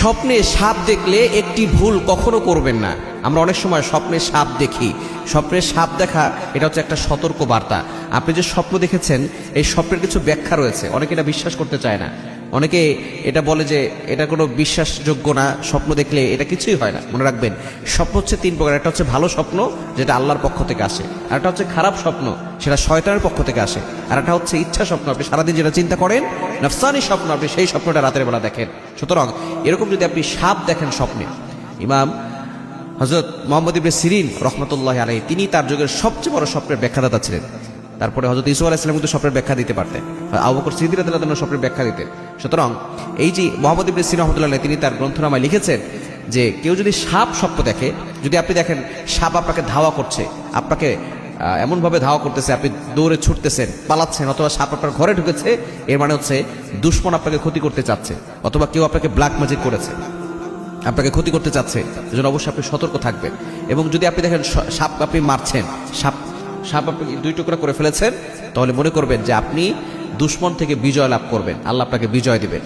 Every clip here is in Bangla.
স্বপ্নে সাপ দেখলে একটি ভুল কখনো করবেন না। আমরা অনেক সময় স্বপ্নে সাপ দেখি। স্বপ্নে সাপ দেখা এটা হচ্ছে একটা সতর্ক বার্তা। আপনি যে স্বপ্ন দেখেছেন এই স্বপ্নের কিছু ব্যাখ্যা রয়েছে, অনেকে এটা বিশ্বাস করতে চায় না। অনেকে এটা বলে যে এটা কোনো বিশ্বাসযোগ্য না, স্বপ্ন দেখলে এটা কিছুই হয় না। মনে রাখবেন, স্বপ্ন হচ্ছে তিন প্রকার। একটা হচ্ছে ভালো স্বপ্ন, যেটা আল্লাহর পক্ষ থেকে আসে। আর একটা হচ্ছে খারাপ স্বপ্ন, সেটা শয়তানের পক্ষ থেকে আসে। আর একটা হচ্ছে ইচ্ছা স্বপ্ন, আপনি সারাদিন যেটা চিন্তা করেন, নফসানি স্বপ্ন, আপনি সেই স্বপ্নটা রাতের বেলা দেখেন। সুতরাং এরকম যদি আপনি সাপ দেখেন স্বপ্নে, ইমাম হযরত মুহাম্মদ ইবনে সিরিন রহমতুল্লাহ আলাইহি তিনি তার যুগের সবচেয়ে বড় স্বপ্নের ব্যাখ্যাদাতা ছিলেন। তারপরে হযরত ইউসুফ আলাইহিস সালাম কিন্তু স্বপ্নের ব্যাখ্যা দিতে পারতেন, আবু বকর সিদ্দিক রাদিয়াল্লাহু আনহু স্বপ্নের ব্যাখ্যা দিতেন। সুতরাং এই যে মুহাম্মদ ইবনে সিরিন রহমতুল্লাহ আলাইহি তিনি তার গ্রন্থনামায় লিখেছেন যে কেউ যদি সাপ স্বপ্ন দেখে, যদি আপনি দেখেন সাপ আপনাকে ধাওয়া করছে, আপনাকে এমনভাবে ধাওয়া করতেছে, আপনি দৌড়ে ছুটতেছেন, পালাচ্ছেন, অথবা সাপ আপনার ঘরে ঢুকেছে, এর মানে হচ্ছে দুশমন আপনাকে ক্ষতি করতে চাচ্ছে, অথবা কেউ আপনাকে ব্ল্যাক ম্যাজিক করেছে, আপনাকে ক্ষতি করতে চাচ্ছে। এজন্য অবশ্যই আপনি সতর্ক থাকবেন। এবং যদি আপনি দেখেন সাপ আপনি মারছেন, সাপ আপনি দুই টুকরা করে ফেলেছেন, তাহলে মনে করবেন যে আপনি দুশমন থেকে বিজয় লাভ করবেন, আল্লাহ আপনাকে বিজয় দিবেন।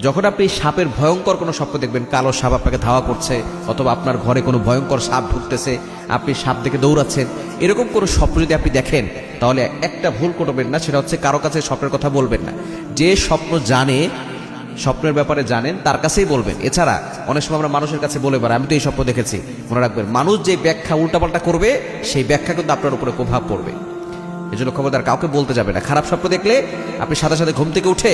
যখন আপনি সাপের ভয়ঙ্কর কোনো স্বপ্ন দেখবেন, কালো সাপ আপনাকে ধাওয়া করছে, অথবা আপনার ঘরে কোনো ভয়ঙ্কর সাপ ঢুকতেছে, আপনি সাপ দেখে দৌড়াচ্ছেন, এরকম কোনো স্বপ্ন যদি আপনি দেখেন, তাহলে একটা ভুল করবেন না, সেটা হচ্ছে কারো কাছে স্বপ্নের কথা বলবেন না। যে স্বপ্ন জানে, স্বপ্নের ব্যাপারে জানেন, তার কাছেই বলবেন। এছাড়া অনেক সময় আমরা মানুষের কাছে বলে পারি আমি তো এই স্বপ্ন দেখেছি। মনে রাখবেন, মানুষ যে ব্যাখ্যা উল্টাপাল্টা করবে, সেই ব্যাখ্যা কিন্তু আপনার উপরে প্রভাব পড়বে। এজন্য খবরদার কাউকে বলতে যাবে না। খারাপ স্বপ্ন দেখলে আপনি সাথে সাথে ঘুম থেকে উঠে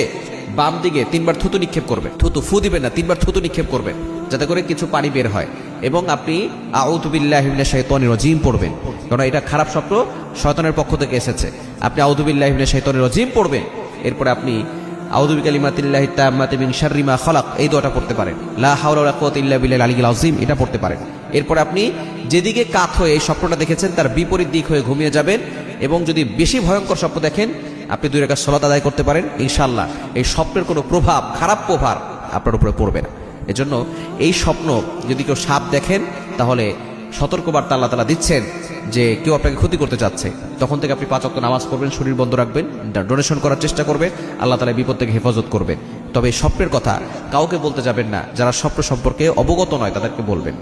বাম দিকে 3 বার থুতু নিক্ষেপ করবেন। থুতু ফু দিবেন না, 3 বার থুতু নিক্ষেপ করবেন, যাতে করে কিছু পানি বের হয়। এবং আপনি আউযু বিল্লাহি মিনাশ শাইতানির রাজিম পড়বেন, কারণ এটা খারাপ স্বপ্ন শয়তানের পক্ষ থেকে এসেছে। আপনি আউযু বিল্লাহি মিনাশ শাইতানির রাজিম পড়বেন। এরপরে আপনি আউযু বিকালিমাতিল্লাহি তাম্মাতি মিন শাররি মা খালাক এই দোয়াটা পড়তে পারেন। লা হাওলা ওয়ালা কুওয়াতা ইল্লা বিল্লাহিল আলিয়্যিল আযীম এটা পড়তে পারেন। এরপরে আপনি যেদিকে কাত হয়ে এই স্বপ্নটা দেখেছেন তার বিপরীত দিক হয়ে ঘুমিয়ে যাবেন। এবং যদি বেশি ভয়ঙ্কর স্বপ্ন দেখেন, আপনি 2 রাকাত সালাত আদায় করতে পারেন। ইনশাআল্লাহ এই স্বপ্নের কোনো প্রভাব, খারাপ প্রভাব আপনার উপরে পড়বে না। এজন্য এই স্বপ্ন যদি কেউ সাপ দেখেন, তাহলে সতর্কবার্তা আল্লাহ তাআলা দিচ্ছেন যে কেউ আপনাকে ক্ষতি করতে চাচ্ছে। তখন থেকে আপনি 5 ওয়াক্ত নামাজ পড়বেন, শরীর বন্ধ রাখবেন, ডোনেশন করার চেষ্টা করবেন, আল্লাহ তাআলা বিপদ থেকে হেফাজত করবেন। তবে স্বপ্নের কথা কাউকে বলতে যাবেন না, যারা স্বপ্ন সম্পর্কে অবগত নয় তাদেরকে বলবেন।